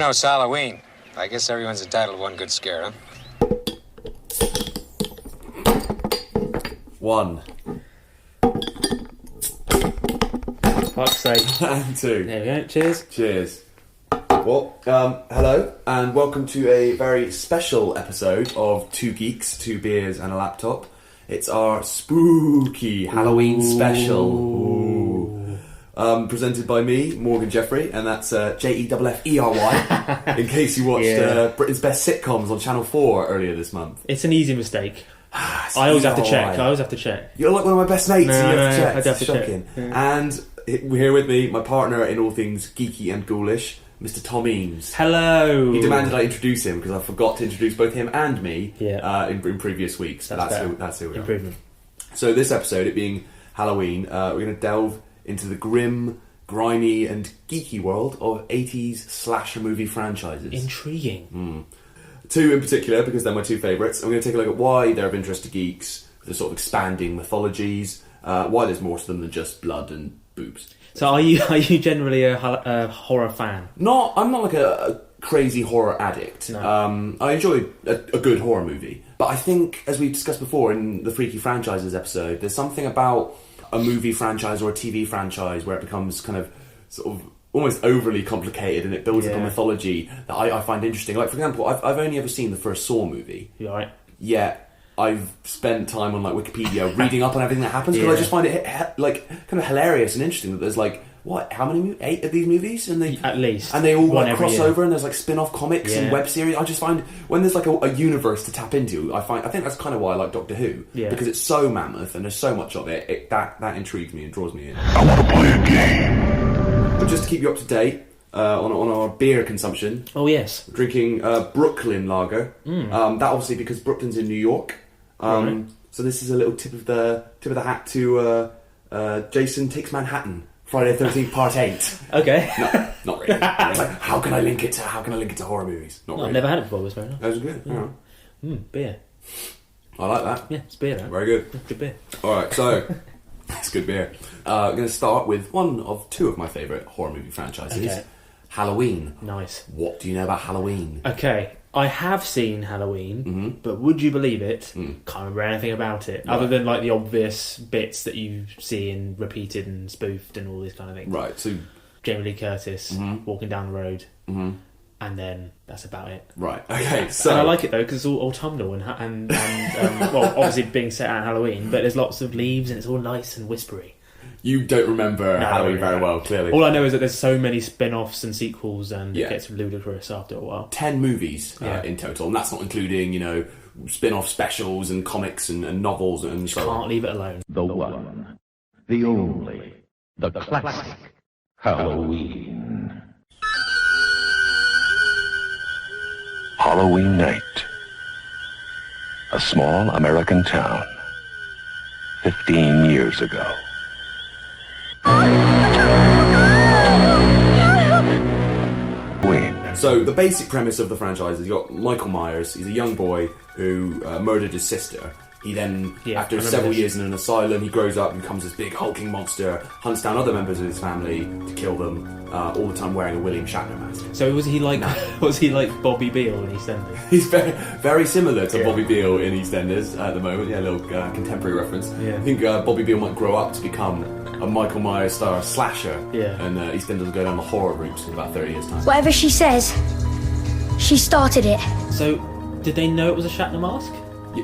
It's Halloween. I guess everyone's entitled to one good scare, huh? 1. Fuck's sake. And 2. There we go. Cheers. Cheers. Well, hello, and welcome to a very special episode of Two Geeks, Two Beers and a Laptop. It's our spooky Halloween special. Presented by me, Morgan Jeffery, and that's Jefffery, in case you watched Britain's Best Sitcoms on Channel 4 earlier this month. It's an easy mistake. I always have to check. You're like one of my best mates, no, so you have to check. I'd have to shocking. Check. Yeah. And here with me, my partner in all things geeky and ghoulish, Mr. Tom Eames. Hello. He demanded I introduce him because I forgot to introduce both him and me in previous weeks. That's who we are. Improvement. So this episode, it being Halloween, we're going to delve into the grim, grimy and geeky world of 80s slasher movie franchises. Intriguing. 2 in particular, because they're my 2 favourites. I'm going to take a look at why they're of interest to geeks, the sort of expanding mythologies, why there's more to them than just blood and boobs. So are you generally a horror fan? I'm not like a crazy horror addict. No. I enjoy a good horror movie. But I think, as we discussed before in the Freaky Franchises episode, there's something about a movie franchise or a TV franchise where it becomes kind of sort of almost overly complicated and it builds up a mythology that I find interesting. Like, for example, I've only ever seen the first Saw movie. You alright? Yet I've spent time on like Wikipedia reading up on everything that happens because I just find it like kind of hilarious and interesting that there's like how many 8 of these movies and they at least and they all like cross over and there's like spin-off comics and web series. I just find when there's like a universe to tap into, I think that's kind of why I like Doctor Who because it's so mammoth and there's so much of it. That intrigues me and draws me in. I want to play a game. But just to keep you up to date on our beer consumption. Oh yes, we're drinking Brooklyn Lager. That obviously because Brooklyn's in New York. Right. So this is a little tip of the hat to Jason Takes Manhattan, Friday the 13th Part 8. Okay. No, not really. It's like, how can I link it to horror movies? Not really. I've never had it before. It was very nice. That was good. Yeah. Beer. I like that. Yeah, it's beer. Right? Very good. Good beer. All right, so it's good beer. I'm going to start with one of 2 of my favourite horror movie franchises. Okay. Halloween. Nice. What do you know about Halloween? Okay. I have seen Halloween, but would you believe it? Can't remember anything about it, other than like the obvious bits that you see in repeated and spoofed and all these kind of things. Right, so Jamie Lee Curtis walking down the road, and then that's about it. Right, okay. So and I like it though because it's all autumnal and well, obviously being set at Halloween, but there's lots of leaves and it's all nice and whispery. You don't remember Halloween very well, clearly. All I know is that there's so many spin-offs and sequels and it gets ludicrous after a while. 10 movies in total, and that's not including, spin-off specials and comics and novels and so on. Can't leave it alone. The one, the only, the classic Halloween. Halloween night. A small American town. 15 years ago. So the basic premise of the franchise is you got Michael Myers. He's a young boy who murdered his sister. He then, after several years in an asylum, he grows up and becomes this big hulking monster, hunts down other members of his family to kill them, all the time wearing a William Shatner mask. So was he like Bobby Beale in EastEnders? He's very, very similar to Bobby Beale in EastEnders at the moment. Yeah, a little contemporary reference. Yeah. I think Bobby Beale might grow up to become a Michael Myers star slasher. Yeah. And EastEnders will go down the horror route in about 30 years' time. Whatever she says, she started it. So, did they know it was a Shatner mask?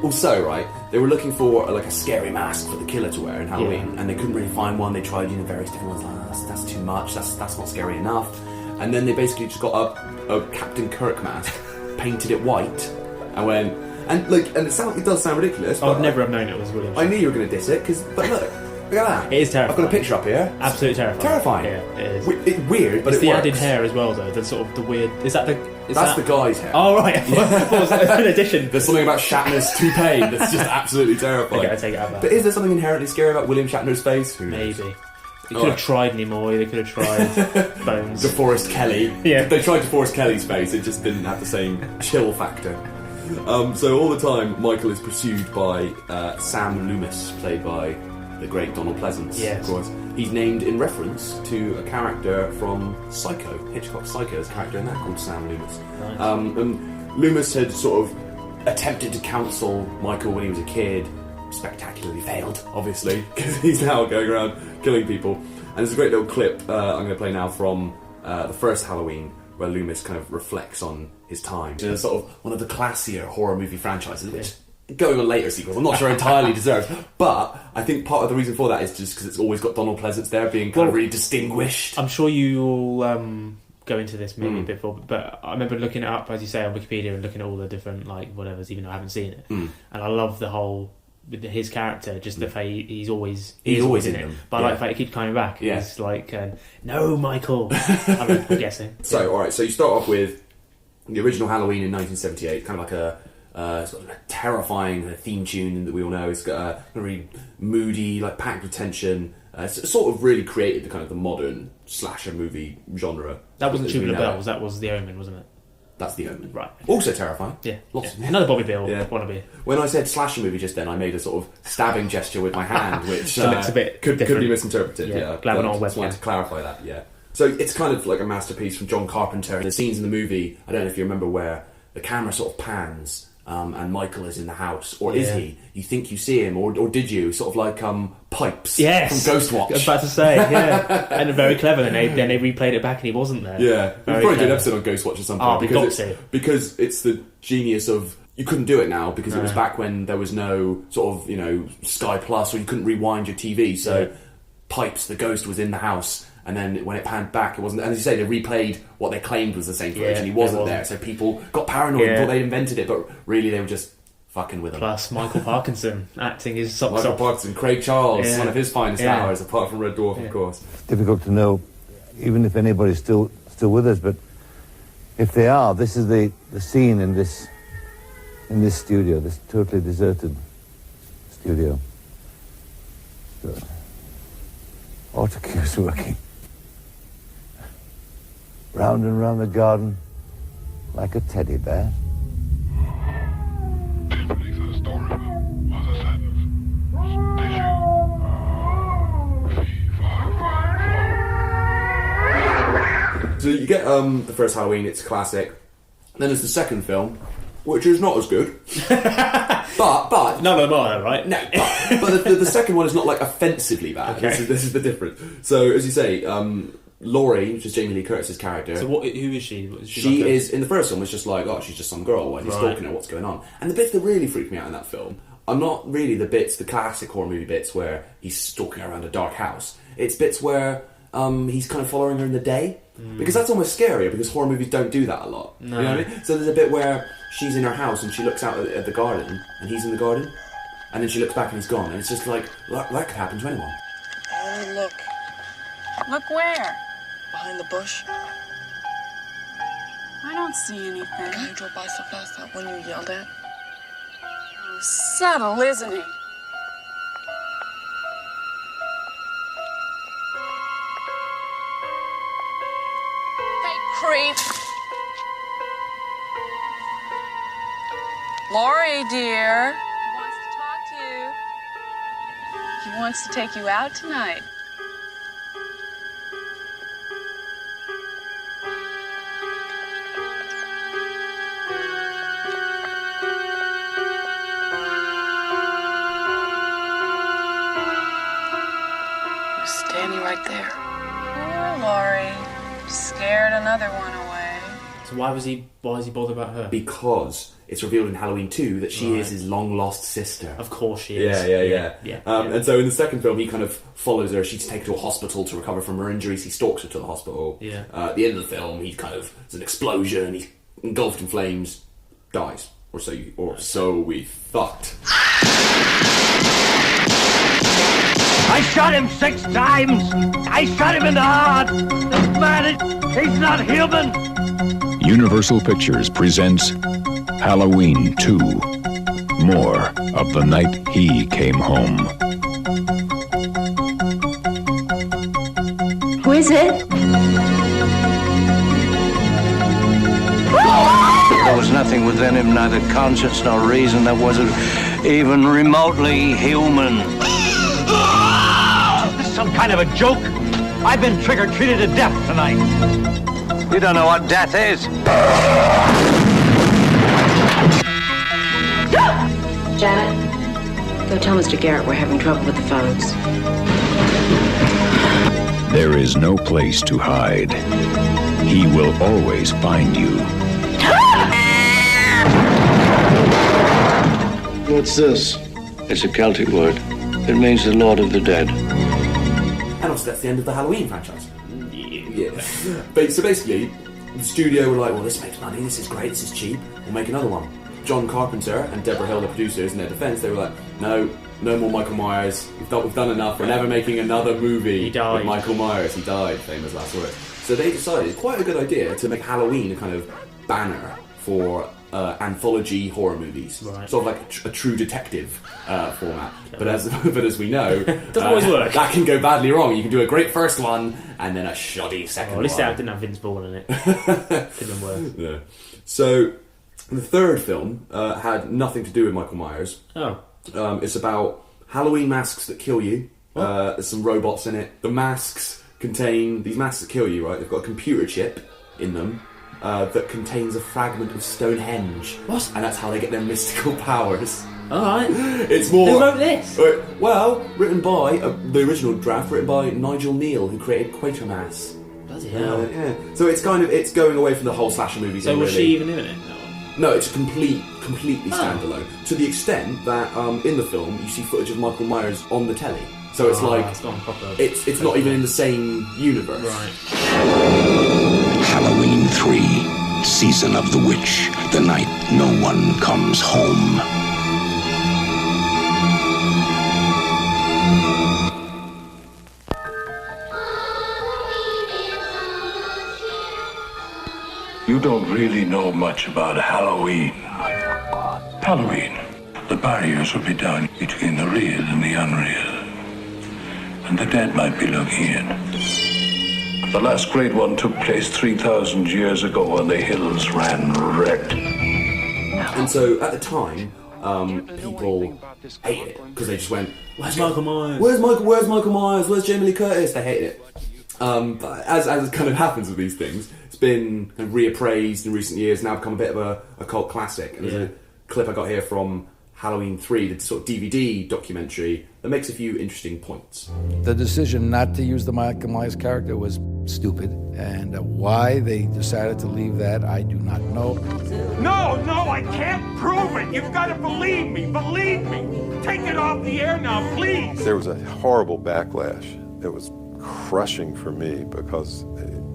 Also, right, they were looking for a scary mask for the killer to wear in Halloween, and they couldn't really find one. They tried, various different ones. Like, that's too much. That's not scary enough. And then they basically just got a Captain Kirk mask, painted it white, and went it does sound ridiculous. I'd never have known it was William Shatner. I knew you were going to diss it, but look, Look at that. It is terrifying. I've got a picture up here. Absolutely terrifying. Terrifying. Yeah, it is. It's weird, but It's it the works. added hair as well, though. The sort of the weird. That's the guy's hair. Oh right. What was that? In addition, There's something about Shatner's toupee that's just absolutely terrifying. Okay, I take it out. But is there something inherently scary about William Shatner's face? Who knows? Maybe. They could have tried Nimoy. They could have tried Bones. DeForest Kelly. Yeah. They tried DeForest Kelly's face, it just didn't have the same chill factor. So all the time, Michael is pursued by Sam Loomis, played by the great Donald Pleasance, Yes. of course. He's named in reference to a character from Psycho, Hitchcock's Psycho. There's a character in that called Sam Loomis. Nice. And Loomis had sort of attempted to counsel Michael when he was a kid, spectacularly failed, obviously, because he's now going around killing people. And there's a great little clip I'm going to play now from the first Halloween, where Loomis kind of reflects on his time. It's sort of one of the classier horror movie franchises, which, going on later sequels, I'm not sure entirely deserves. But I think part of the reason for that is just because it's always got Donald Pleasance there being kind of really distinguished. I'm sure you all go into this maybe a bit before, but I remember looking it up, as you say, on Wikipedia and looking at all the different whatevers, even though I haven't seen it. And I love the whole with his character, just the fact he's always in it. them. But I like the fact he keeps coming back. Yeah. He's like, no, Michael. I'm guessing. So, alright, so you start off with the original Halloween in 1978, kind of like it's got a terrifying theme tune that we all know. It's got a really moody, like packed with tension. It's sort of really created the kind of the modern slasher movie genre. That wasn't as we Tubular know it. Bells. That was The Omen, wasn't it? That's The Omen. Right. Also terrifying. Yeah. Lots of Another Bobby Bill Yeah. wannabe. When I said slasher movie just then, I made a sort of stabbing gesture with my hand, which So it's a bit could be different. misinterpreted. Yeah, Yeah, glad we're not on just wanted webcam. to clarify that. Yeah. So it's kind of like a masterpiece from John Carpenter. The scenes in the movie, I don't know if you remember, where the camera sort of pans and Michael is in the house, or is he? You think you see him, or did you? Sort of like pipes Yes. from Ghostwatch. I was about to say, yeah. And very clever. Then they replayed it back and he wasn't there. Yeah, we'll Very probably do an clever. episode on Ghostwatch at some Oh, point we've got it's, to. because it's the genius of you couldn't do it now because it was back when there was no sort of Sky Plus, or you couldn't rewind your TV. So pipes, the ghost was in the house, and then when it panned back, it wasn't. And as you say, they replayed what they claimed was the same footage, and he wasn't there. So people got paranoid and thought they'd invented it, but really they were just fucking with him. Plus Michael Parkinson acting his socks Michael off. Parkinson, Craig Charles, Yeah. one of his finest Yeah. hours, apart from Red Dwarf, of course. Difficult to know, even if anybody's still with us, but if they are, this is the scene in this studio, this totally deserted studio. The autocue's working. Round and round the garden like a teddy bear. So you get the first Halloween, it's a classic. Then there's the second film, which is not as good. but None of them are, though, right? no, but the second one is not like offensively bad. Okay. This is the difference. So as you say, Laurie, which is Jamie Lee Curtis's character. So who is she? What, She like a- is in the first one was just like, oh, she's just some girl, and he's Right. stalking her. What's going on? And the bits that really freak me out in that film are not really the classic horror movie bits where he's stalking her around a dark house. It's bits where he's kind of following her in the day, because that's almost scarier, because horror movies don't do that a lot. No. You know what I mean? So there's a bit where she's in her house and she looks out at the garden, and he's in the garden, and then she looks back and he's gone, and it's just like that could happen to anyone. Oh, look. Look where? Behind the bush. I don't see The anything. guy drove by so fast, that one you yelled at. Oh, subtle, isn't he? Hey, creep. Lori, dear. He wants to talk to you. He wants to take you out tonight. He was standing right there. Poor Lori. Scared another one away. So why is he bothered about her? Because it's revealed in Halloween 2 that she Right. is his long-lost sister. Of course she is. Yeah. And so in the second film, he kind of follows her. She's taken to a hospital to recover from her injuries. He stalks her to the hospital. Yeah. At the end of the film, he kind of there's an explosion. He's engulfed in flames, dies, or so we thought. I shot him 6 times. I shot him in the heart. This man, he's not human. Universal Pictures presents Halloween 2. More of the night he came home. Who is it? There was nothing within him, neither conscience nor reason, that wasn't even remotely human. This is some kind of a joke? I've been trick-or-treated to death tonight. You don't know what death is. Janet, go tell Mr. Garrett we're having trouble with the phones. There is no place to hide. He will always find you. What's this? It's a Celtic word. It means the Lord of the Dead. And also, that's the end of the Halloween franchise. Yeah. So basically, the studio were like, well, this makes money, this is great, this is cheap, we'll make another one. John Carpenter and Deborah Hill, the producers, in their defense, they were like, no more Michael Myers, we've done enough, we're never making another movie with Michael Myers. He died, famous last words. So they decided, quite a good idea, to make Halloween a kind of banner for anthology horror movies, right. Sort of like a True Detective format. But as we know, doesn't always work. That can go badly wrong. You can do a great first one and then a shoddy second one. At least that didn't have Vince Vaughn in it. Could have been worse. Yeah. So the third film had nothing to do with Michael Myers. Oh. It's about Halloween masks that kill you. There's some robots in it. The masks contain these masks that kill you. Right? They've got a computer chip in them. That contains a fragment of Stonehenge. What? And that's how they get their mystical powers. Alright. It's more... Who wrote this? Well, written by... the original draft written by Nigel Neal, who created Quatermass. Bloody hell. Yeah. So it's it's going away from the whole slasher movies. So was she even in it? No, it's completely standalone. To the extent that in the film, you see footage of Michael Myers on the telly. So it's it's not even in the same universe. Right. Halloween 3, Season of the Witch, the night no one comes home. You don't really know much about Halloween. Halloween, the barriers will be down between the real and the unreal. And the dead might be looking in. The last great one took place 3,000 years ago when the hills ran red. And so, at the time, people hated it because they just went, "Where's Michael Myers? Where's Michael Myers? Where's Jamie Lee Curtis?" They hated it. But as it kind of happens with these things, it's been kind of reappraised in recent years. Now become a bit of a cult classic. And there's a clip I got here from Halloween 3, the sort of DVD documentary that makes a few interesting points. The decision not to use the Michael Myers character was stupid, and why they decided to leave that, I do not know. No, I can't prove it. You've got to believe me. Believe me. Take it off the air now, please. There was a horrible backlash. It was crushing for me because,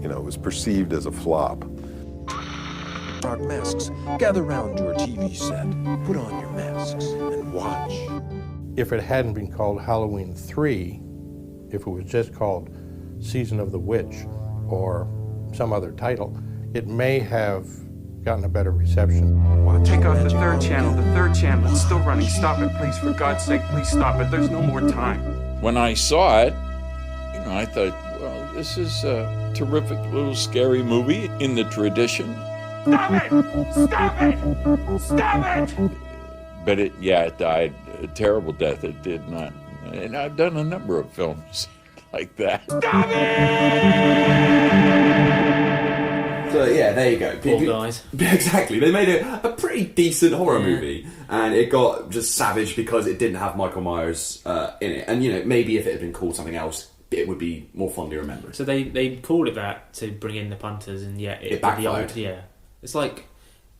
it was perceived as a flop. Dark masks, gather round your TV set, put on your masks, and watch. If it hadn't been called Halloween 3, if it was just called Season of the Witch or some other title, it may have gotten a better reception. Take off the third channel. It's still running. Stop it, please. For God's sake, please stop it. There's no more time. When I saw it, I thought, well, this is a terrific little scary movie in the tradition. Stop it! Stop it! Stop it! But it died a terrible death. It did not. And I've done a number of films like that. Stop it! So yeah, there you go. Poor guys. Exactly. They made a pretty decent horror movie, and it got just savage because it didn't have Michael Myers in it. And maybe if it had been called something else, it would be more fondly remembered. So they called it that to bring in the punters, and yet it backfired. It's like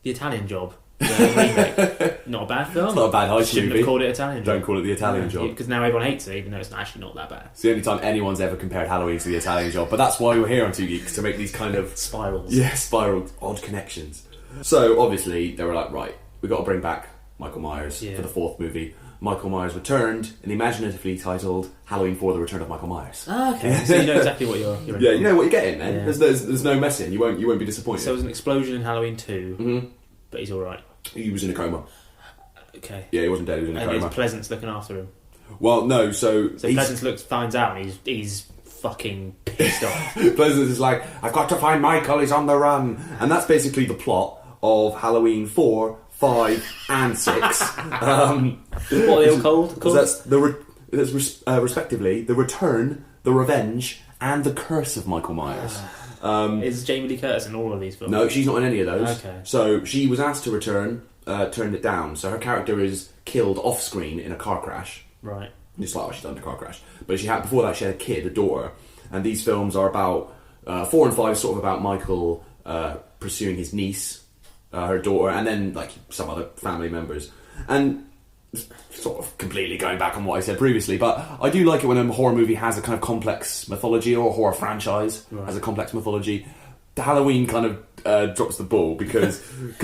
The Italian Job. Remake. Not a bad film. It's not a bad heist movie. Shouldn't have called it Italian Job. Don't call it The Italian Job. Because now everyone hates it, even though it's actually not that bad. It's the only time anyone's ever compared Halloween to The Italian Job, but that's why we're here on Two Geeks, to make these kind of... spirals. Yeah, spiraled, odd connections. So, obviously, they were like, right, we've got to bring back Michael Myers for the fourth movie. Michael Myers returned and imaginatively titled Halloween 4: The Return of Michael Myers. Okay, so you know exactly what you're in. Yeah, you know what you're getting, man. Yeah. There's no messing. You won't be disappointed. So there was an explosion in Halloween 2, but he's all right. He was in a coma. Okay. Yeah, he wasn't dead. He was in a coma. And Pleasance looking after him. Well, no. So Pleasance finds out, and he's fucking pissed off. Pleasance is like, I've got to find Michael. He's on the run, and that's basically the plot of Halloween 4, 5, and 6. What are they all called? That's respectively the Return, the Revenge, and the Curse of Michael Myers. Is Jamie Lee Curtis in all of these films? No, she's not in any of those. Okay. So she was asked to return, turned it down. So her character is killed off screen in a car crash. Right. Just like she's done in a car crash. But before that she had a kid, a daughter. And these films are about 4 and 5, sort of about Michael pursuing his niece, her daughter, and then like some other family members. And sort of completely going back on what I said previously, but I do like it when a horror movie has a kind of complex mythology, or a horror franchise has a complex mythology. The Halloween kind of drops the ball because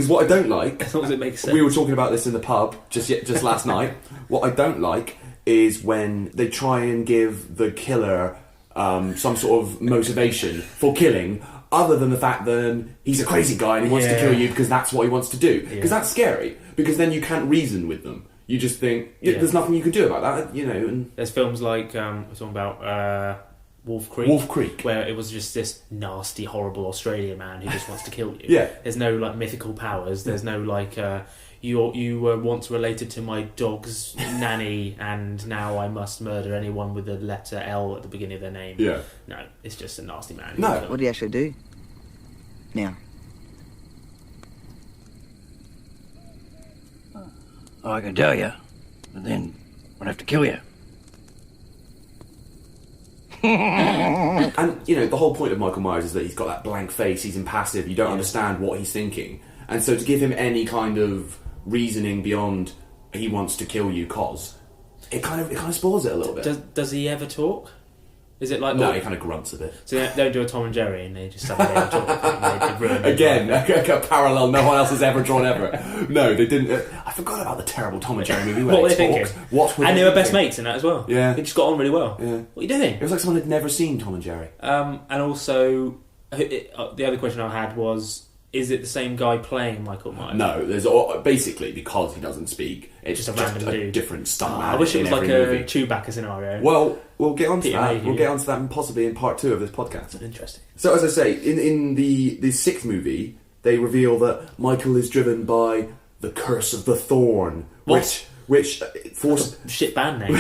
what I don't like, as long as it makes sense. We were talking about this in the pub just last night. What I don't like is when they try and give the killer some sort of motivation for killing, other than the fact that he's a crazy guy and he wants to kill you because that's what he wants to do. Because that's scary. Because then you can't reason with them. You just think there's nothing you can do about that, you know. And there's films like we're talking about Wolf Creek, where it was just this nasty, horrible Australian man who just wants to kill you. Yeah. There's no like mythical powers. There's no like you were once related to my dog's nanny, and now I must murder anyone with the letter L at the beginning of their name. Yeah. No, it's just a nasty man. No. What do you actually do now? Oh, I can tell you, but then I'd have to kill you. And, you know, the whole point of Michael Myers is that he's got that blank face, he's impassive, you don't understand what he's thinking. And so to give him any kind of reasoning beyond he wants to kill you cause, it kind of spoils it a little bit. Does he ever talk? Is it like... No, he kind of grunts a bit. So they don't do a Tom and Jerry and they just suddenly talk and they ruin it. Again, a parallel no one else has ever drawn ever. No, they didn't. I forgot about the terrible Tom and Jerry movie where what were they talked. thinking? And they were best mates in that as well. Yeah. They just got on really well. Yeah. What are you doing? It was like someone had never seen Tom and Jerry. And also, the other question I had was, is it the same guy playing Michael Myers? No, there's basically, because he doesn't speak, it's just a random dude. Different stuntman. I wish it was like movie. a Chewbacca scenario. Well, we'll get onto Peter that. Mayhew. We'll get onto that possibly in part 2 of this podcast. Interesting. So, as I say, in the 6th movie, they reveal that Michael is driven by the curse of the Thorn, which forced shit band name.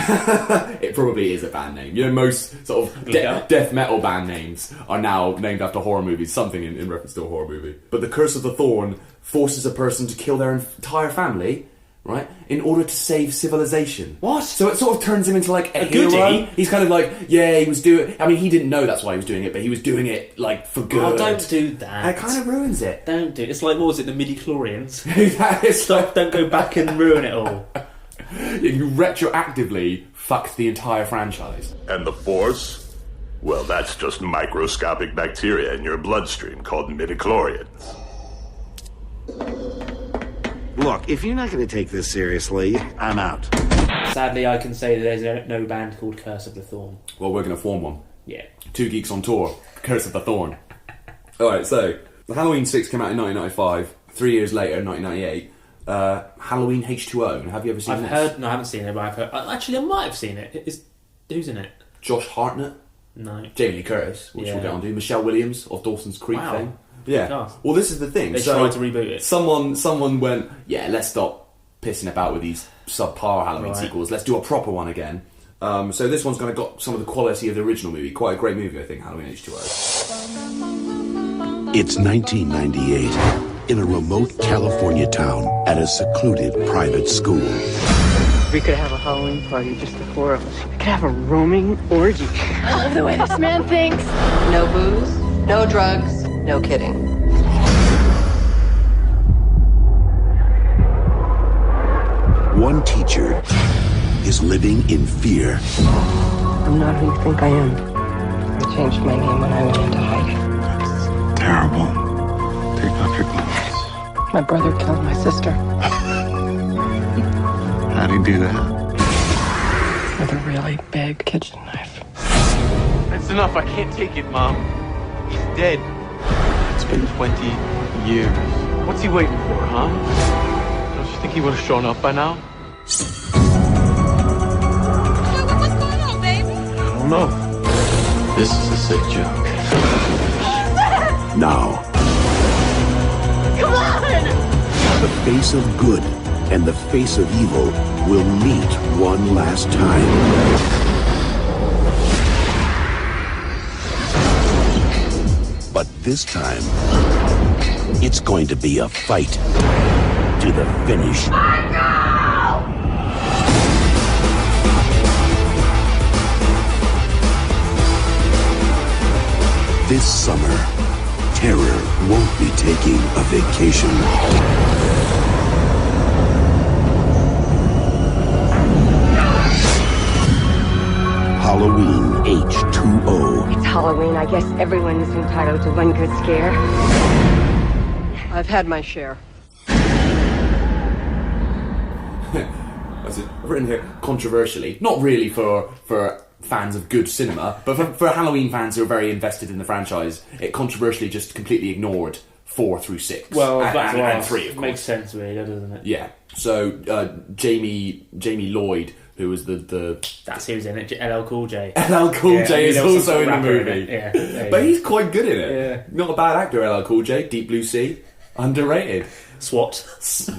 It probably is a band name. You know, most sort of death metal band names are now named after horror movies, something in reference to a horror movie. But the curse of the Thorn forces a person to kill their entire family, right, in order to save civilization. What? So it sort of turns him into like a goodie? hero. He's kind of like, yeah, he was doing... I mean, he didn't know that's why he was doing it, but he was doing it, like, for good. Oh, don't do that. And it kind of ruins it. Don't do it. It's like, what was it, the midi-chlorians? Stop, don't go back and ruin it all. You retroactively fucked the entire franchise. And the Force? Well, that's just microscopic bacteria in your bloodstream called midichlorians. Look, if you're not going to take this seriously, I'm out. Sadly, I can say that there's no band called Curse of the Thorn. Well, we're going to form one. Yeah. 2 Geeks on Tour. Curse of the Thorn. Alright, so, the Halloween 6 came out in 1995. 3 years later, 1998. Halloween H2O. Have you ever seen this? No, I haven't seen it, but I've heard... Actually, I might have seen it. Who's in it? Josh Hartnett. No. Jamie Lee Curtis, which we'll get on to. Michelle Williams of Dawson's Creek fame. Yeah. Cast. Well, this is the thing. They tried to reboot it. Someone went, yeah, let's stop pissing about with these subpar Halloween sequels. Let's do a proper one again. So this one's kind of got some of the quality of the original movie. Quite a great movie, I think, Halloween H2O. It's 1998 in a remote California town at a secluded private school. We could have a Halloween party, just the 4 of us. We could have a roaming orgy. I love the way this man thinks. No booze, no drugs, no kidding. One teacher is living in fear. I'm not who you think I am. I changed my name when I went into hiding. That's terrible. Take off your clothes. My brother killed my sister. How'd he do that? with a really big kitchen knife. That's enough. I can't take it, Mom. He's dead. It's been 20 years. What's he waiting for, huh? Don't you think he would have shown up by now? What's going on, baby? I don't know. This is a sick joke. Now, Come on! the face of good and the face of evil will meet one last time. But this time, it's going to be a fight to the finish. This summer, terror won't be taking a vacation. Halloween H2O. It's Halloween. I guess everyone's entitled to one good scare. I've had my share. I've written here controversially, not really for fans of good cinema, but for Halloween fans who are very invested in the franchise, it controversially just completely ignored 4 through 6. Well, and 3, of course. Makes sense, really, doesn't it? Yeah. So Jamie Lloyd, who was the that's who was in it. LL Cool J. LL Cool J is also in the movie. Yeah, but he's quite good in it. Yeah. Not a bad actor, LL Cool J. Deep Blue Sea, underrated. SWAT.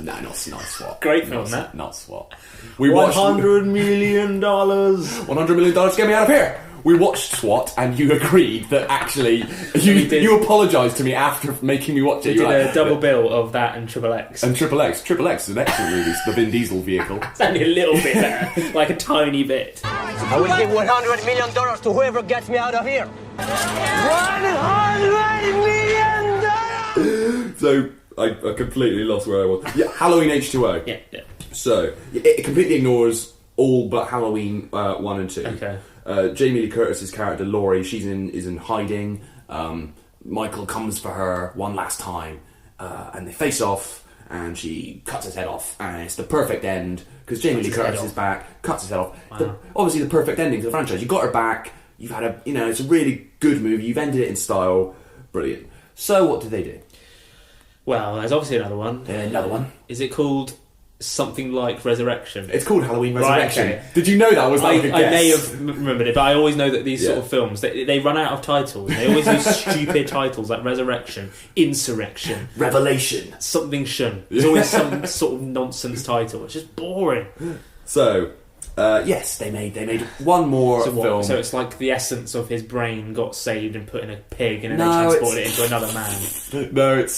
No, not SWAT. Great film, that. Not SWAT. $100 million. $100 million. Get me out of here. We watched SWAT, and you agreed that actually you apologised to me after making me watch it. We did a double bill of that and Triple X. And Triple X is an excellent movie. It's the Vin Diesel vehicle. It's only a little bit better, like a tiny bit. I will give $100 million to whoever gets me out of here. $100 million. So I completely lost where I was. Yeah, Halloween H2O. Yeah. So it completely ignores all but Halloween 1 and 2. Okay. Jamie Lee Curtis's character Laurie, is in hiding. Michael comes for her one last time, and they face off, and she cuts his head off, and it's the perfect end because Jamie Lee Curtis is back, cuts his head off. Wow. Obviously, the perfect ending to the franchise. You got her back. You've had it's a really good movie. You've ended it in style. Brilliant. So what did they do? Well, there's obviously another one. Another one. Is it called something like Resurrection? It's called Halloween Resurrection. Right, okay. Did you know that was like a guess? I may have remembered it, but I always know that these sort of films, they run out of titles. They always use stupid titles like Resurrection, Insurrection, Revelation, something shun. There's always some sort of nonsense title. It's just boring. So, yes, they made one more film. So it's like the essence of his brain got saved and put in a pig, and then they transported it into another man. No, it's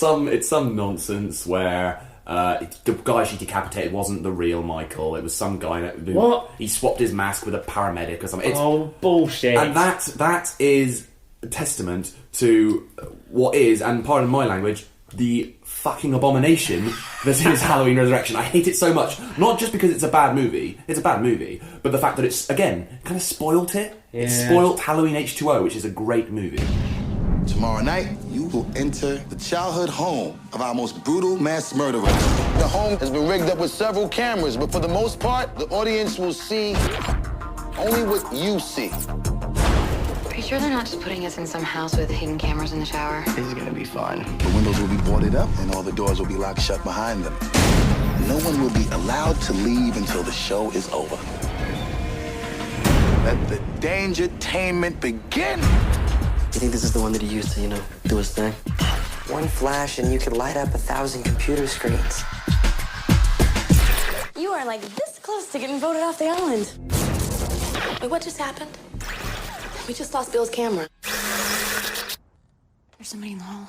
some nonsense where the guy she decapitated wasn't the real Michael. It was some guy What? He swapped his mask with a paramedic or something. Bullshit. And that is a testament to what is, and pardon my language, the fucking abomination that is Halloween Resurrection. I hate it so much. Not just because it's a bad movie, but the fact that it's, again, kind of spoilt it. Yeah. It spoilt Halloween H2O, which is a great movie. Tomorrow night, you will enter the childhood home of our most brutal mass murderer. The home has been rigged up with several cameras, but for the most part, the audience will see only what you see. Are you sure they're not just putting us in some house with hidden cameras in the shower? This is gonna be fun. The windows will be boarded up, and all the doors will be locked shut behind them. No one will be allowed to leave until the show is over. Let the dangertainment begin! You think this is the one that he used to, do his thing? One flash and you could light up 1,000 computer screens. You are like this close to getting voted off the island. Wait, what just happened? We just lost Bill's camera. There's somebody in the hall.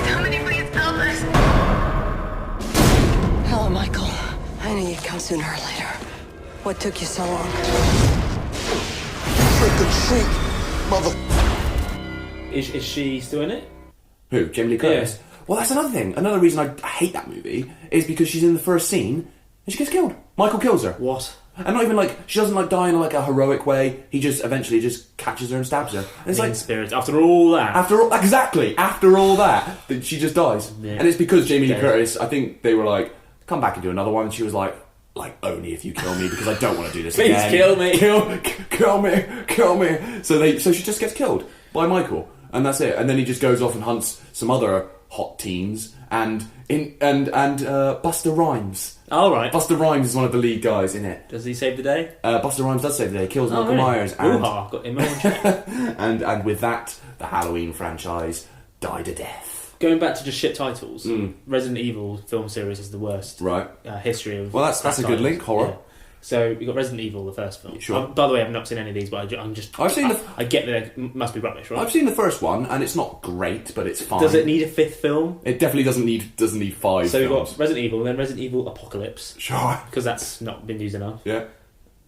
Somebody please help us. Hello, Michael. I knew you'd come sooner or later. What took you so long? Trick or treat, mother. Is she still in it? Who? Jamie Lee Curtis? Yeah. Well, that's another thing. Another reason I hate that movie is because she's in the first scene and she gets killed. Michael kills her. What? And not even like, she doesn't like die in like a heroic way. He just eventually just catches her and stabs her. And it's like, spirit. After all that, after all that, she just dies. Yeah. And it's because Jamie Lee Curtis, I think they were like, come back and do another one. And she was like only if you kill me, because I don't want to do this Please again. kill me. Kill me. So she just gets killed by Michael, and that's it. And then he just goes off and hunts some other hot teens and Buster Rhymes. All right. Buster Rhymes is one of the lead guys in it. Does he save the day? Buster Rhymes does save the day. Kills Michael Myers. Got him on check. and with that, the Halloween franchise died a death. Going back to just shit titles, Resident Evil film series is the worst. Right. History of. Well, that's a good link. Horror. Yeah. So we got Resident Evil, the first film. Sure. By the way, I've not seen any of these, but I get that it must be rubbish, right? I've seen the first one, and it's not great, but it's fine. Does it need a fifth film? It definitely doesn't need 5. So we've got Resident Evil, then Resident Evil Apocalypse. Sure. Because that's not been used enough. Yeah.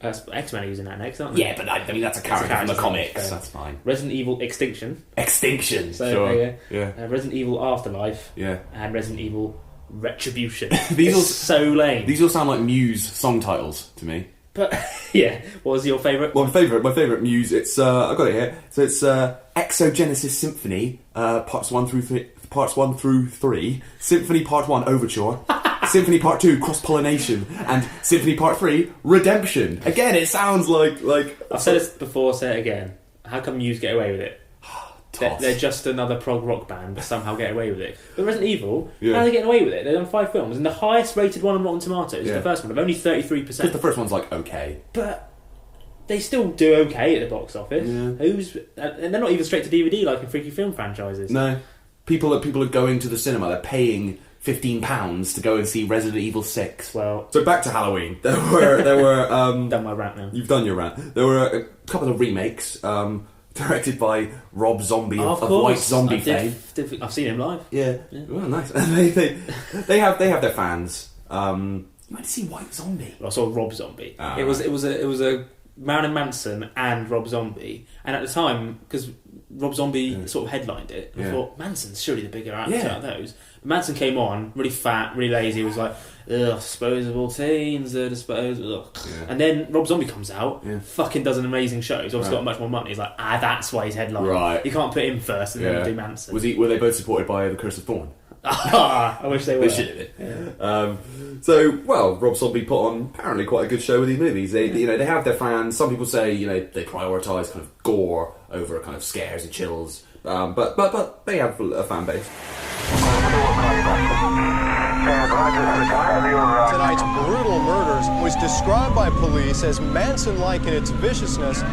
X-Men are using that next, aren't they? Yeah, but I mean that's a character from the comics. That's fine. Resident Evil Extinction. So, sure. Yeah. Resident Evil Afterlife. Yeah. And Resident Evil Retribution. These all so lame. These all sound like Muse song titles to me. But yeah, what was your favourite? Well, my favourite Muse. It's I've got it here. So it's Exogenesis Symphony, parts 1 through 3. Symphony Part 1 Overture. Symphony Part 2 Cross Pollination, and Symphony Part 3 Redemption. Again, it sounds like I've said this before. Say it again. How come Muse get away with it? They're just another prog rock band, but somehow get away with it. But Resident Evil, how are they getting away with it? They've done 5 films, and the highest rated one on Rotten Tomatoes is the first one, of only 33%. Because the first one's like okay, but they still do okay at the box office. Yeah. And they're not even straight to DVD like in freaky film franchises. No, people are going to the cinema. They're paying £15 to go and see Resident Evil 6. Well, so back to Halloween. There were done my rant now. You've done your rant. There were a couple of remakes. Directed by Rob Zombie of White Zombie fame. I've seen him live. Yeah. Well, nice. they have their fans. You went to see White Zombie. Well, I saw Rob Zombie. It was a Marilyn Manson and Rob Zombie, and at the time, because Rob Zombie sort of headlined it, I thought Manson's surely the bigger actor out of those. But Manson came on really fat, really lazy. He was like, ugh, disposable teens, they're disposable. Yeah. And then Rob Zombie comes out, fucking does an amazing show. He's obviously got much more money. He's like, that's why he's headlining. Right. You can't put him first and then do Manson. Were they both supported by The Curse of Thorn? I wish they were. They should have been. So, Rob Zombie put on apparently quite a good show with these movies. They have their fans. Some people say, they prioritise kind of gore over kind of scares and chills. But they have a fan base. Tonight's brutal murders was described by police as Manson-like in its viciousness. 3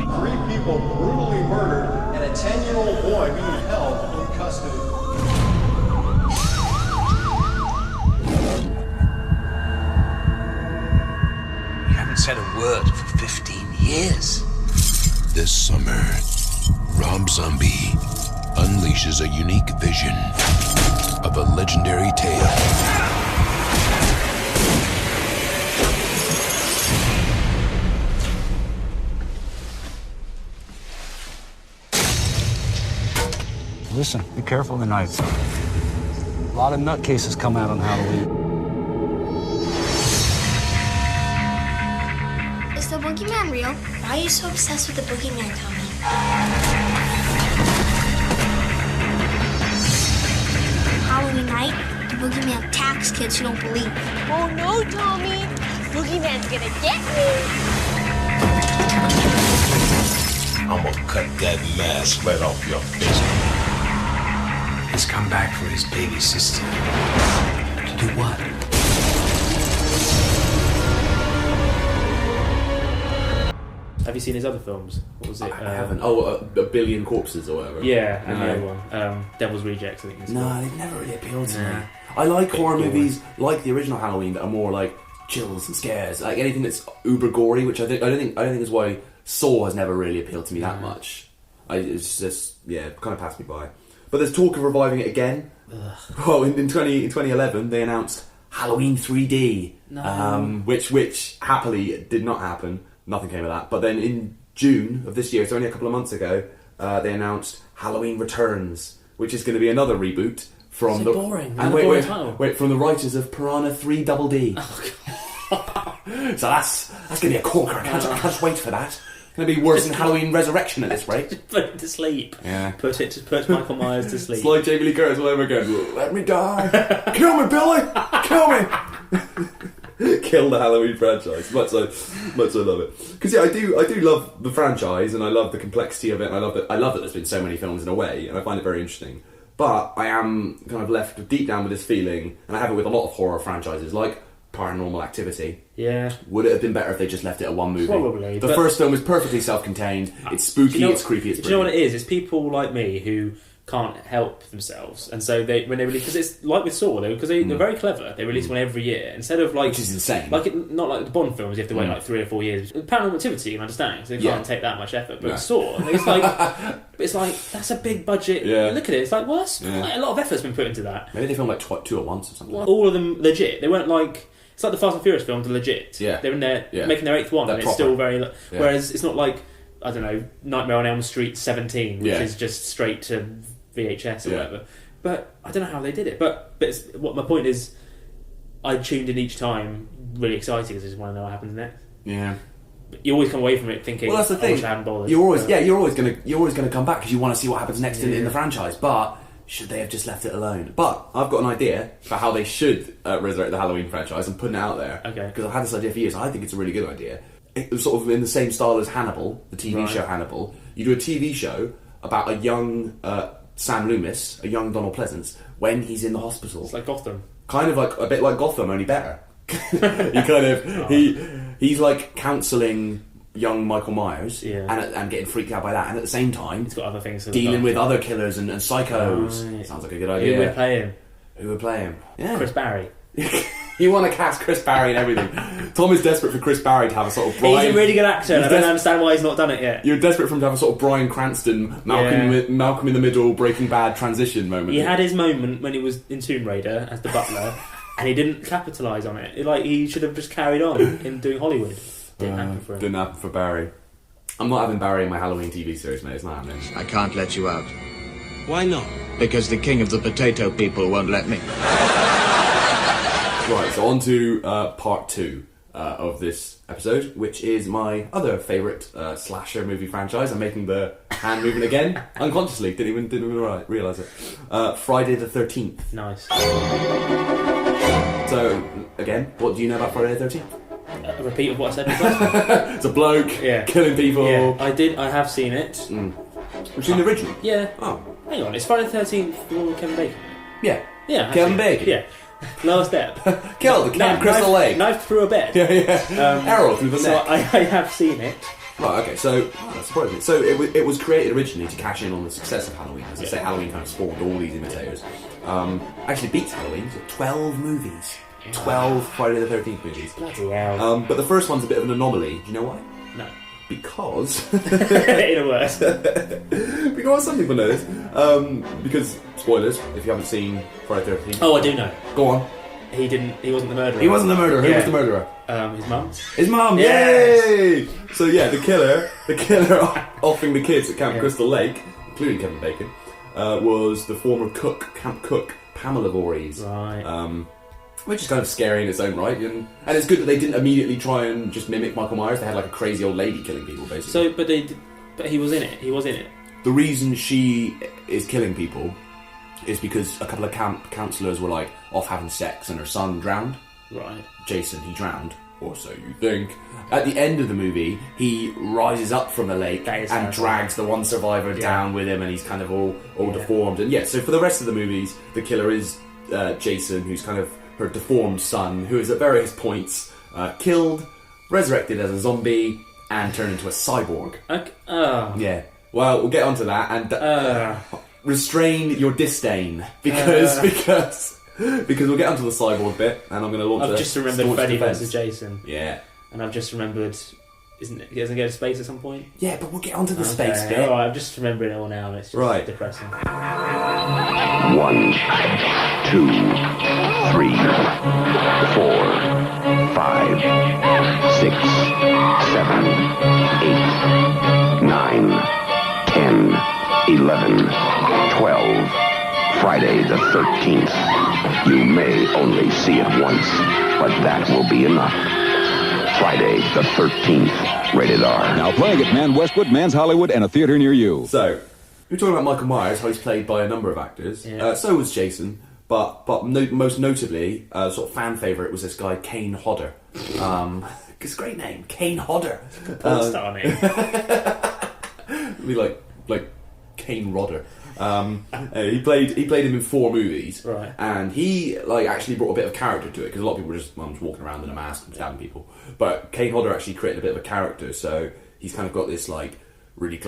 people brutally murdered and a 10-year-old boy being held in custody. You haven't said a word for 15 years. This summer, Rob Zombie unleashes a unique vision of a legendary tale. Listen, be careful tonight. A lot of nutcases come out on Halloween. Is the boogeyman real? Why are you so obsessed with the boogeyman, Tommy? Halloween night, the boogeyman attacks kids who don't believe. Oh no, Tommy! Boogeyman's gonna get me! I'm gonna cut that mask right off your face. He's come back for his baby sister. To do what? Have you seen his other films? What was it? I haven't. A Billion Corpses or whatever. Yeah, and the other one. Devil's Rejects, I think. No, they've never really appealed to me. I like horror movies like the original Halloween that are more like chills and scares, like anything that's uber gory, which I don't think is why Saw has never really appealed to me that much. It's just kind of passed me by. But there's talk of reviving it again. Well, in 2011 they announced Halloween 3D, which happily did not happen. Nothing came of that. But then in June of this year, so only a couple of months ago, they announced Halloween Returns, which is going to be another reboot from so boring. And wait, from the writers of Piranha 3 Double D. Oh, God. So that's That's going to be a corker. I can't wait for that. It's going to be worse than Halloween Resurrection at this rate. Put it to sleep. Yeah. Put Michael Myers to sleep. It's like Jamie Lee Curtis all over again. Let me die. Kill me, Billy. Kill me. Kill the Halloween franchise. Much I love it. Because I do love the franchise, and I love the complexity of it. And I love that there's been so many films in a way, and I find it very interesting. But I am kind of left deep down with this feeling, and I have it with a lot of horror franchises, like Paranormal Activity. Yeah. Would it have been better if they just left it at one movie? Probably. The first film is perfectly self-contained. It's spooky. It's creepy. It's brilliant. Do you know what it is? It's people like me who can't help themselves, and so when they release, because it's like with Saw, because they're very clever. They release one every year instead of like, which is insane. Not like the Bond films. You have to wait like 3 or 4 years. Paranormal Activity, you can understand, so they can't take that much effort. But Saw, it's like that's a big budget. Yeah. Look at it. It's like quite a lot of effort's been put into that. Maybe they filmed like 2 at once or something. All of them legit. They weren't like. It's like the Fast and Furious films are legit. Yeah. They're in there making their 8th one, and it's still very. Whereas it's not like, I don't know, Nightmare on Elm Street 17, which is just straight to VHS or whatever. But I don't know how they did it. But what my point is, I tuned in each time really excited because I just want to know what happens next. Yeah. But you always come away from it thinking, well, that's the thing. I wish I hadn't bothered. You're always gonna come back because you want to see what happens next in the franchise. But should they have just left it alone? But I've got an idea for how they should resurrect the Halloween franchise. I'm putting it out there. Okay. Because I've had this idea for years. I think it's a really good idea. It was sort of in the same style as Hannibal, the TV show Hannibal. You do a TV show about a young Sam Loomis, a young Donald Pleasance, when he's in the hospital. It's like Gotham. Kind of like a bit like Gotham, only better. He's like counselling young Michael Myers and getting freaked out by that, and at the same time he's got other things dealing with other killers and psychos. Right. Sounds like a good idea. Who would play him? Yeah. Chris Barry. You want to cast Chris Barry and everything. Tom is desperate for Chris Barry to have a sort of Brian... He's a really good actor, and I don't understand why he's not done it yet. You're desperate for him to have a sort of Bryan Cranston, Malcolm in the Middle, Breaking Bad transition moment. He had his moment when he was in Tomb Raider as the butler, and he didn't capitalise on it. He should have just carried on in doing Hollywood. Didn't happen for him. Didn't happen for Barry. I'm not having Barry in my Halloween TV series, mate. It's not happening. I can't let you out. Why not? Because the king of the potato people won't let me. Right, so on to part 2 of this episode, which is my other favourite slasher movie franchise. I'm making the hand movement again, unconsciously. Didn't even realise it. Friday the 13th. Nice. So, again, what do you know about Friday the 13th? A repeat of what I said before. It's a bloke killing people. Yeah, I have seen it. Which is the original? Yeah. Oh. Hang on, it's Friday the 13th with Kevin Bacon. Yeah. Yeah. Kevin Bacon. Yeah. Lower step. Killed the Camp Crystal Lake. Knife through a bed. Arrow through the neck. So I have seen it. Right, okay, so that's surprising. So it was created originally to cash in on the success of Halloween. As I say, Halloween kind of spawned all these imitators. Actually beats Halloween. So 12 movies. 12 Friday the 13th movies. Bloody hell. But the first one's a bit of an anomaly. Do you know why? No. Because... In a word. Because some people know this. Because, spoilers, if you haven't seen Friday the 13th. Oh, I do know. Go on. He wasn't the murderer. He wasn't the murderer. Who was the murderer? His mum. His mum, yes! Yay! So yeah, the killer offing the kids at Camp Crystal Lake, including Kevin Bacon, was the former camp cook, Pamela Voorhees. Right. Which is kind of scary in its own right, and it's good that they didn't immediately try and just mimic Michael Myers. They had like a crazy old lady killing people, basically. So, but he was in it. He was in it. The reason she is killing people is because a couple of camp counsellors were like off having sex and her son drowned. Right. Jason, he drowned, or so you think. At the end of the movie, he rises up from the lake and drags the one survivor down with him, and he's kind of all deformed. And so for the rest of the movies, the killer is Jason, who's kind of her deformed son, who is at various points killed, resurrected as a zombie, and turned into a cyborg. Yeah. Well, we'll get onto that, and restrain your disdain, because we'll get onto the cyborg bit, and I'm going to launch I've just remembered Freddie versus Jason. Yeah. And I've just remembered... He doesn't go to space at some point? Yeah, but we'll get onto the space bit. Alright, I'm just remembering it all now, and it's just depressing. 1, 2, 3, 4, 5, 6, 7, 8, 9, 10, 11, 12. Friday the 13th. You may only see it once, but that will be enough. Friday the 13th. Rated R. Now playing at Man Westwood, Man's Hollywood, and a theater near you. So, we're talking about Michael Myers, how he's played by a number of actors. Yeah. So was Jason, but most notably, sort of fan favourite was this guy, Kane Hodder. It's a great name, Kane Hodder. Porn star name. Be like Kane Rodder. He played him in 4 movies, right? And he actually brought a bit of character to it, because a lot of people were just walking around in a mask and stabbing people. But Kane Hodder actually created a bit of a character, so he's kind of got this really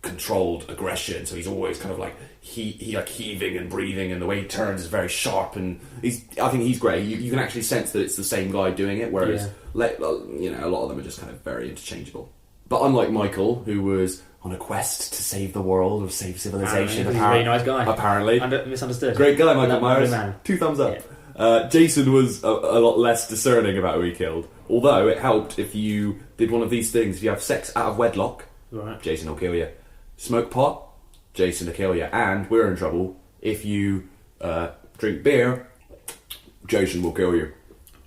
controlled aggression. So he's always kind of heaving and breathing, and the way he turns is very sharp. And I think he's great. You can actually sense that it's the same guy doing it, whereas a lot of them are just kind of very interchangeable. But unlike Michael, who was on a quest to save the world or save civilization, he's a really nice guy. Apparently, misunderstood. Great guy, Michael Myers. Man. 2 thumbs up. Yeah. Jason was a lot less discerning about who he killed. Although it helped if you did one of these things. If you have sex out of wedlock, right, Jason will kill you. Smoke pot, Jason will kill you. And we're in trouble if you drink beer, Jason will kill you.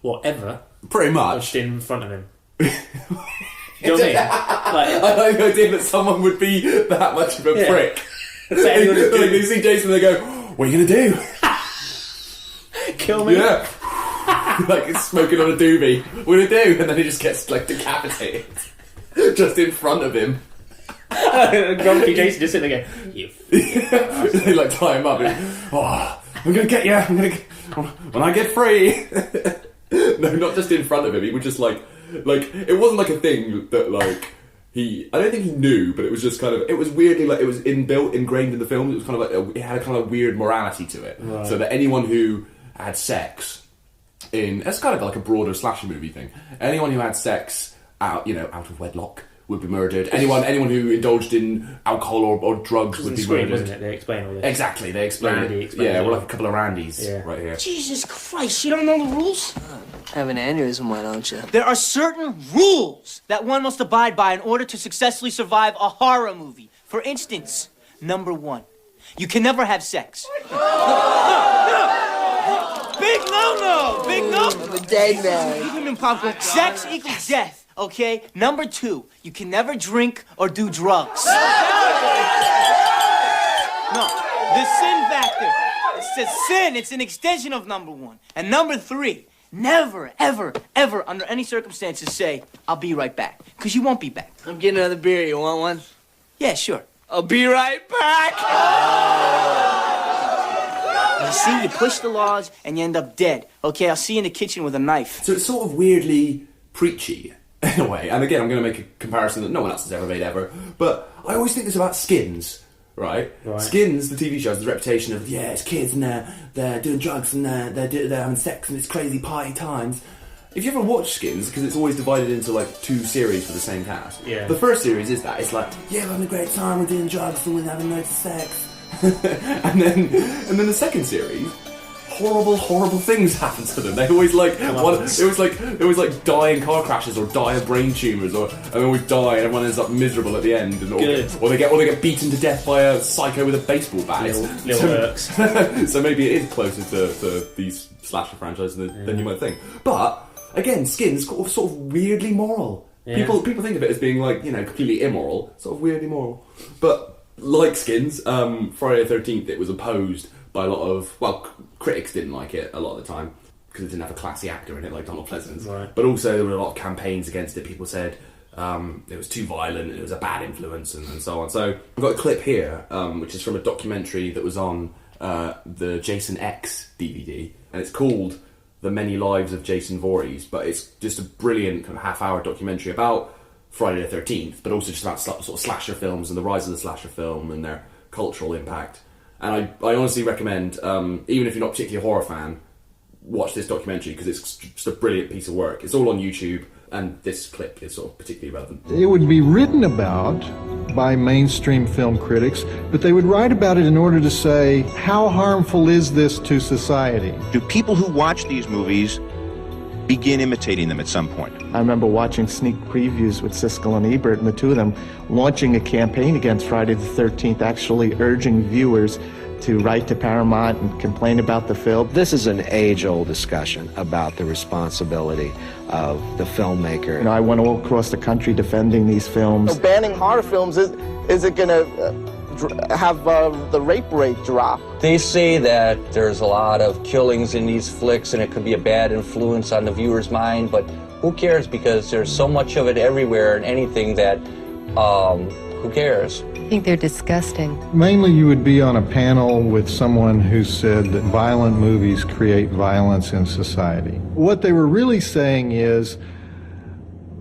Whatever. Pretty much. Just in front of him. You know what I mean? I like the idea that someone would be that much of a prick. They see Jason and they go, what are you going to do? Kill me? Yeah. It's smoking on a doobie. What are you going to do? And then he just gets decapitated. Just in front of him. Grumpy Jason just sitting there going, you They tie him up. I'm going to get you. When I get free. No, not just in front of him. He would just it wasn't a thing that I don't think he knew, but it was just it was weirdly it was ingrained in the film. It was kind of it had a kind of weird morality to it. Right. So that anyone who had sex that's kind of like a broader slasher movie thing. Anyone who had sex out of wedlock would be murdered. Anyone who indulged in alcohol or drugs would be murdered. Wasn't it? They explain all this. Exactly, they explain it. Yeah, we're like a couple of Randys right here. Jesus Christ, you don't know the rules? Have an aneurysm, why don't you? There are certain rules that one must abide by in order to successfully survive a horror movie. For instance, number 1, you can never have sex. Big no-no! Big no! I'm a dead man. Sex equals death, okay? Number 2, you can never drink or do drugs. No, the sin factor. It says sin, it's an extension of number 1. And number 3, never, ever, ever, under any circumstances say, I'll be right back. Because you won't be back. I'm getting another beer. You want one? Yeah, sure. I'll be right back. You see, you push the laws and you end up dead. Okay, I'll see you in the kitchen with a knife. So it's sort of weirdly preachy in a way. And again, I'm going to make a comparison that no one else has ever made ever. But I always think this about Skins. Right? Skins, the TV show, has the reputation of it's kids and they're doing drugs and they're having sex and it's crazy party times. If you ever watch Skins, because it's always divided into 2 series for the same cast. Yeah. The first series is that it's we're having a great time, we're doing drugs and we're having loads of sex. and then the second series, horrible things happen to them. They always it was die in car crashes or die of brain tumours and they always die and everyone ends up miserable at the end or they get beaten to death by a psycho with a baseball bat. Little works. So maybe it is closer to these slasher franchises than you might think. But again, Skins sort of weirdly moral. Yeah. People think of it as being completely immoral, sort of weirdly moral. But like Skins, Friday the 13th, it was opposed by a lot of critics didn't like it a lot of the time because it didn't have a classy actor in it like Donald Pleasance. Right. But also there were a lot of campaigns against it. People said it was too violent, it was a bad influence, and so on. So I've got a clip here, which is from a documentary that was on the Jason X DVD, and it's called The Many Lives of Jason Voorhees, but it's just a brilliant kind of half-hour documentary about Friday the 13th, but also just about sort of slasher films and the rise of the slasher film and their cultural impact. And I honestly recommend, even if you're not particularly a horror fan, watch this documentary because it's just a brilliant piece of work. It's all on YouTube, and this clip is sort of particularly relevant. It would be written about by mainstream film critics, but they would write about it in order to say, how harmful is this to society? Do people who watch these movies begin imitating them at some point? I remember watching sneak previews with Siskel and Ebert, and the two of them launching a campaign against Friday the 13th, actually urging viewers to write to Paramount and complain about the film. This is an age-old discussion about the responsibility of the filmmaker. You know, I went all across the country defending these films. So banning horror films isn't going to have the rape rate drop. They say that there's a lot of killings in these flicks and it could be a bad influence on the viewer's mind, but who cares, because there's so much of it everywhere and anything that, who cares? I think they're disgusting. Mainly you would be on a panel with someone who said that violent movies create violence in society. What they were really saying is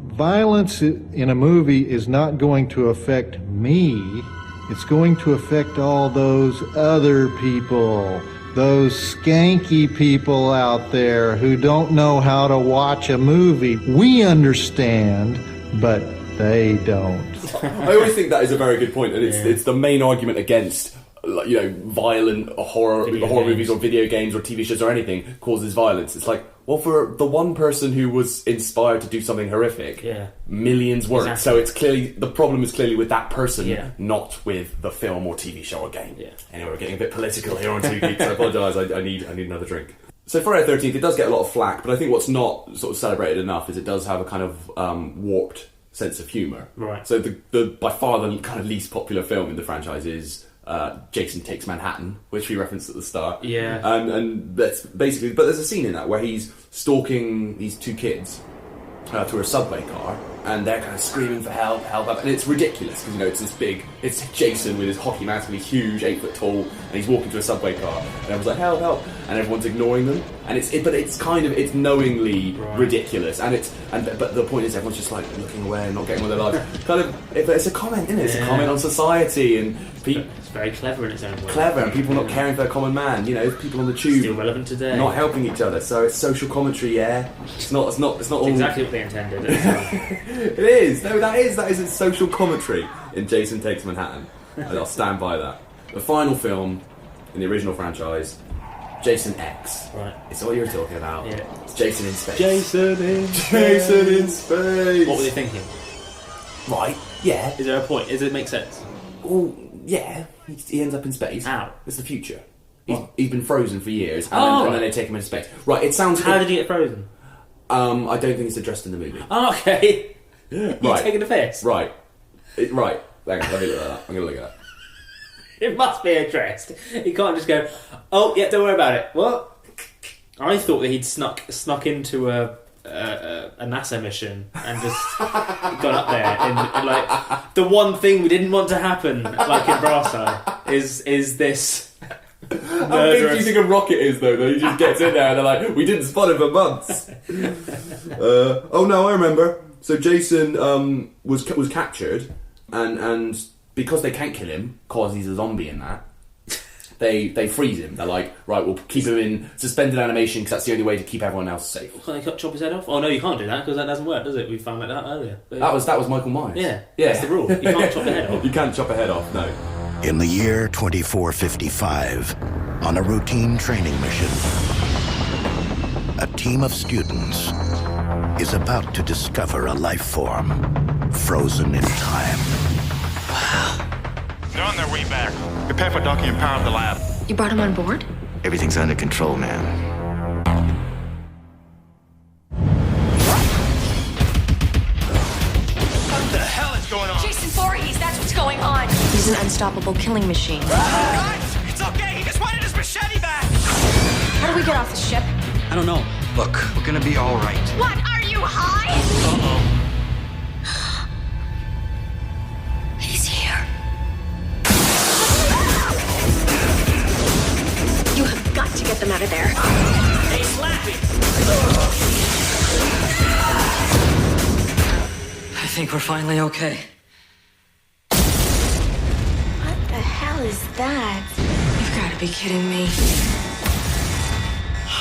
violence in a movie is not going to affect me. It's going to affect all those other people, those skanky people out there who don't know how to watch a movie. We understand, but they don't. I always think that is a very good point, and it's the main argument against, you know, violent horror movies or video games or TV shows or anything causes violence. It's like, well, for the one person who was inspired to do something horrific, millions weren't. Exactly. So it's clearly, the problem is clearly with that person, not with the film or TV show or game. Anyway, we're getting a bit political here on Two Geeks. I apologise. I need another drink. So Friday the 13th, it does get a lot of flack, but I think what's not sort of celebrated enough is it does have a kind of warped sense of humour. Right. So the by far the kind of least popular film in the franchise is Jason Takes Manhattan, which we referenced at the start. Yeah. And that's basically, but there's a scene in that where he's stalking these two kids through a subway car, and they're kind of screaming for help, and it's ridiculous because, you know, it's this big, it's Jason with his hockey mask and he's huge, 8 foot tall, and he's walking to a subway car, and everyone's like, help, help, and everyone's ignoring them, and it's knowingly ridiculous, but the point is everyone's just like looking away and not getting on with their lives. Kind of, it's a comment, isn't it? It's a comment on society, and it's very clever in its own way. Clever, and people not caring for their common man. You know, people on the tube still relevant today, not helping each other. So it's social commentary. Yeah, it's not all exactly what they intended. It is. No, that is a social commentary in Jason Takes Manhattan. I'll stand by that. The final film in the original franchise, Jason X. Right. It's what you're talking about. Yeah. It's Jason in space. Jason in space. What were they thinking? Right. Yeah. Is there a point? Does it make sense? Well, yeah. He ends up in space. How? It's the future. He's been frozen for years, and then they take him into space. Right. It sounds. How did he get frozen? I don't think it's addressed in the movie. Oh, okay. Right. You're taking the piss. Right. Right. Hang on, let me look at that. I'm going to look at that. It must be addressed. You can't just go, oh, yeah, don't worry about it. What? I thought that he'd snuck into a NASA mission and just gone up there and like the one thing we didn't want to happen, like in Brass Eye, is this. How big do you think a rocket is, though? That he just gets in there and they're like, we didn't spot him for months. Oh no, I remember. So Jason was captured, and because they can't kill him, because he's a zombie in that, they freeze him. They're like, right, we'll keep him in suspended animation because that's the only way to keep everyone else safe. Can't they chop his head off? Oh no, you can't do that because that doesn't work, does it? We found that out earlier. That was Michael Myers. Yeah, that's the rule. You can't chop the head off. You can't chop a head off, no. In the year 2455, on a routine training mission, a team of students is about to discover a life form frozen in time. They're on their way back. Prepare for docking and power up the lab. You brought him on board? Everything's under control, man. What the hell is going on? Jason Voorhees, that's what's going on. He's an unstoppable killing machine. Guys, it's okay. He just wanted his machete back. How do we get off the ship? I don't know. Look, we're gonna be all right. What, are you high? Uh-oh. He's here. You have got to get them out of there. Hey, Slappy! I think we're finally okay. What the hell is that? You've got to be kidding me.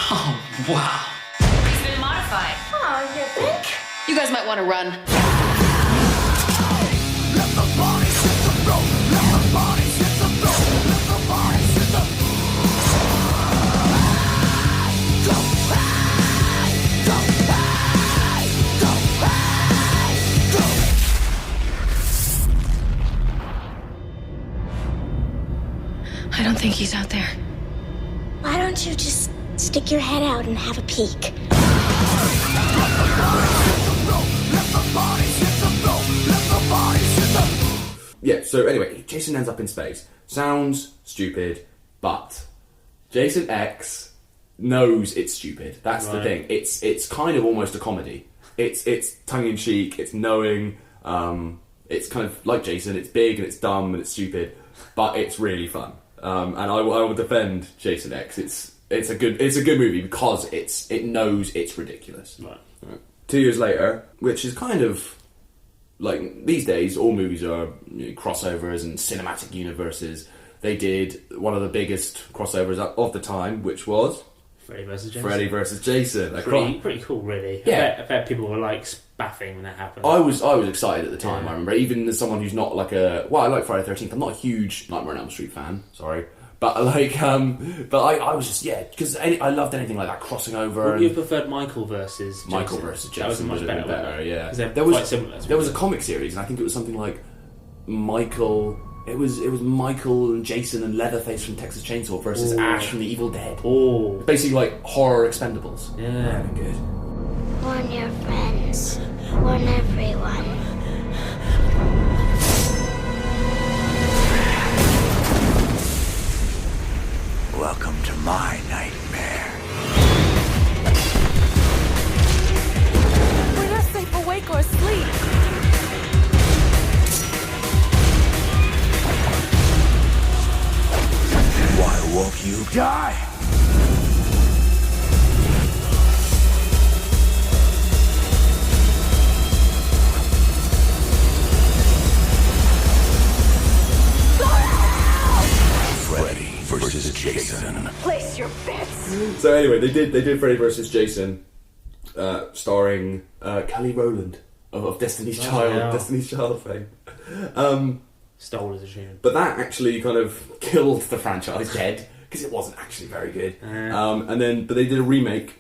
Oh, wow. He's been modified. Oh, you think? You guys might want to run. I don't think he's out there? Why don't you just stick your head out and have a peek? Yeah, so anyway, Jason ends up in space. Sounds stupid, but Jason X knows it's stupid. That's the thing. It's kind of almost a comedy. It's tongue-in-cheek, it's knowing, it's kind of like Jason, it's big and it's dumb and it's stupid, but it's really fun. And I will defend Jason X. It's a good movie because it knows it's ridiculous. Right. 2 years later, which is kind of like these days, all movies are crossovers and cinematic universes. They did one of the biggest crossovers of the time, which was Freddie versus Jason. Pretty cool, really. Yeah. I bet people were like spaffing when that happened. I was excited at the time. Yeah. I remember, even as someone who's not like I like Friday the 13th. I'm not a huge Nightmare on Elm Street fan. Sorry. But I was just because I loved anything like that crossing over. Would you have preferred Michael versus Jason? Michael versus Jason? That was much better. Yeah, there was a comic series, and I think it was something like Michael. It was Michael and Jason and Leatherface from Texas Chainsaw versus Ash from The Evil Dead. Oh, basically like horror Expendables. Yeah, good. Warn your friends. Warn everyone. Welcome to my nightmare. We're not safe awake or asleep. Why won't you die? Freddie versus Jason. Place your bets. So anyway, they did Freddie versus Jason, starring Kelly Rowland of Destiny's Child, yeah. Destiny's Child fame. Stole his achievement. But that actually kind of killed the franchise dead because it wasn't actually very good. But they did a remake,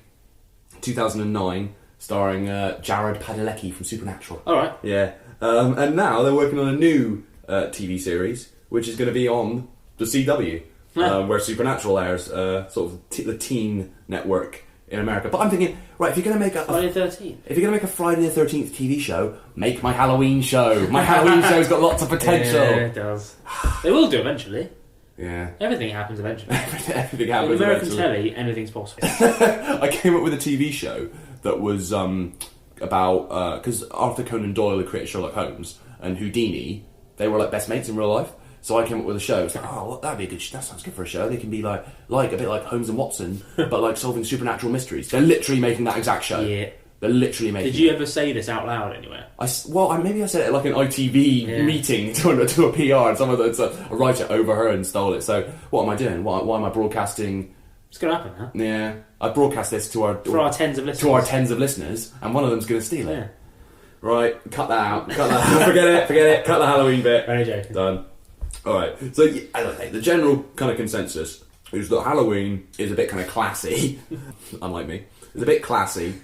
2009, starring Jared Padalecki from Supernatural. All right. Yeah. And now they're working on a new TV series, which is going to be on the CW, where Supernatural airs, sort of the teen network in America. But I'm thinking, right, if you're going to make Friday the 13th, if you're going to make a Friday the 13th TV show, make my Halloween show. My Halloween show's got lots of potential. Yeah, it does. They will do eventually. Yeah. Everything happens eventually. Everything happens in American eventually. telly, anything's possible. I came up with a TV show that was about because Arthur Conan Doyle had created Sherlock Holmes and Houdini. They were like best mates in real life. So I came up with a show. It's like, oh, that'd be a good. That sounds good for a show. They can be like a bit like Holmes and Watson, but like solving supernatural mysteries. They're literally making that exact show. Yeah. They're literally making. Did you ever say this out loud anywhere? Maybe I said it at like an ITV meeting to a PR, and someone that's a writer overheard and stole it. So what am I doing? Why am I broadcasting? It's going to happen, huh? Yeah, I broadcast this to our tens of listeners. To our tens of listeners, and one of them's going to steal it. Yeah. Right, cut that out. Cut that. Forget it. Cut the Halloween bit. Very joking. Done. All right. So the general kind of consensus is that Halloween is a bit kind of classy, unlike me. It's a bit classy,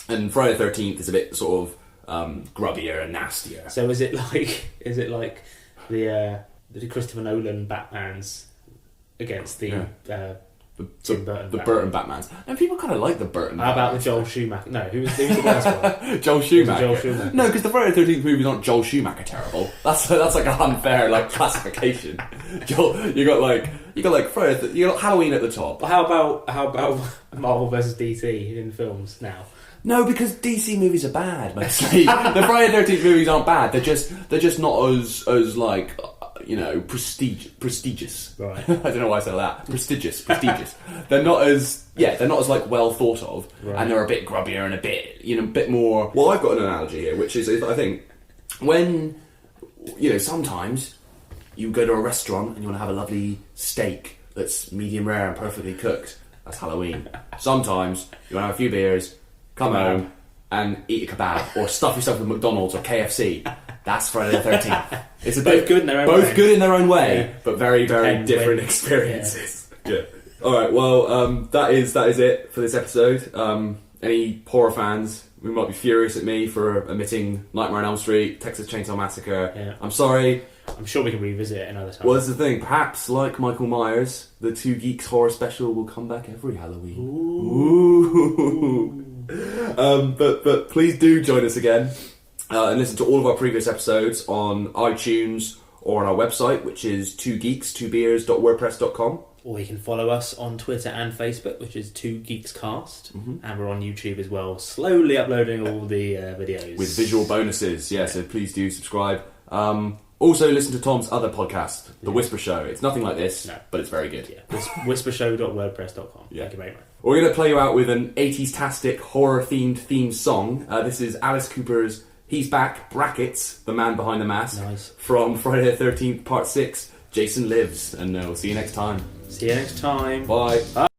and Friday the 13th is a bit sort of grubbier and nastier. So is it like the Christopher Nolan Batmans against the Tim Burton the Burton Batmans? And people kind of like the Burton. How about the Joel Schumacher? No, who's the worst one? Joel Schumacher. No, because the Friday the 13th movies aren't Joel Schumacher terrible. That's like an unfair like classification. You got Friday. You got Halloween at the top. How about Marvel versus DC in films now? No, because DC movies are bad mostly. The Friday the 13th movies aren't bad. They're just not as like. Prestigious. Right. I don't know why I said that. Prestigious. They're not as like well thought of, right. And they're a bit grubbier and a bit more. Well, I've got an analogy here, which is I think when sometimes you go to a restaurant and you want to have a lovely steak that's medium rare and perfectly cooked. That's Halloween. Sometimes you want to have a few beers, come home and eat a kebab or stuff yourself with McDonald's or KFC. That's Friday the 13th. It's both good in their own way, but very, very different experiences. Yeah. All right. Well, that is it for this episode. any horror fans who might be furious at me for omitting Nightmare on Elm Street, Texas Chainsaw Massacre, Yeah. I'm sorry. I'm sure we can revisit it another time. Well, that's the thing. Perhaps, like Michael Myers, the Two Geeks horror special will come back every Halloween. Ooh. But please do join us again and listen to all of our previous episodes on iTunes or on our website, which is 2geeks2beers.wordpress.com. Or you can follow us on Twitter and Facebook, which is 2geekscast. And we're on YouTube as well, slowly uploading all the videos. With visual bonuses, yeah, so please do subscribe. Also listen to Tom's other podcast, The Whisper Show. It's nothing like this, but it's very good. Yeah, whispershow.wordpress.com. Yeah. Thank you very much. We're going to play you out with an 80s-tastic, horror-themed theme song. This is Alice Cooper's He's Back, brackets, the man behind the mask, from Friday the 13th, Part 6, Jason Lives. And we'll see you next time. See you next time. Bye. Bye.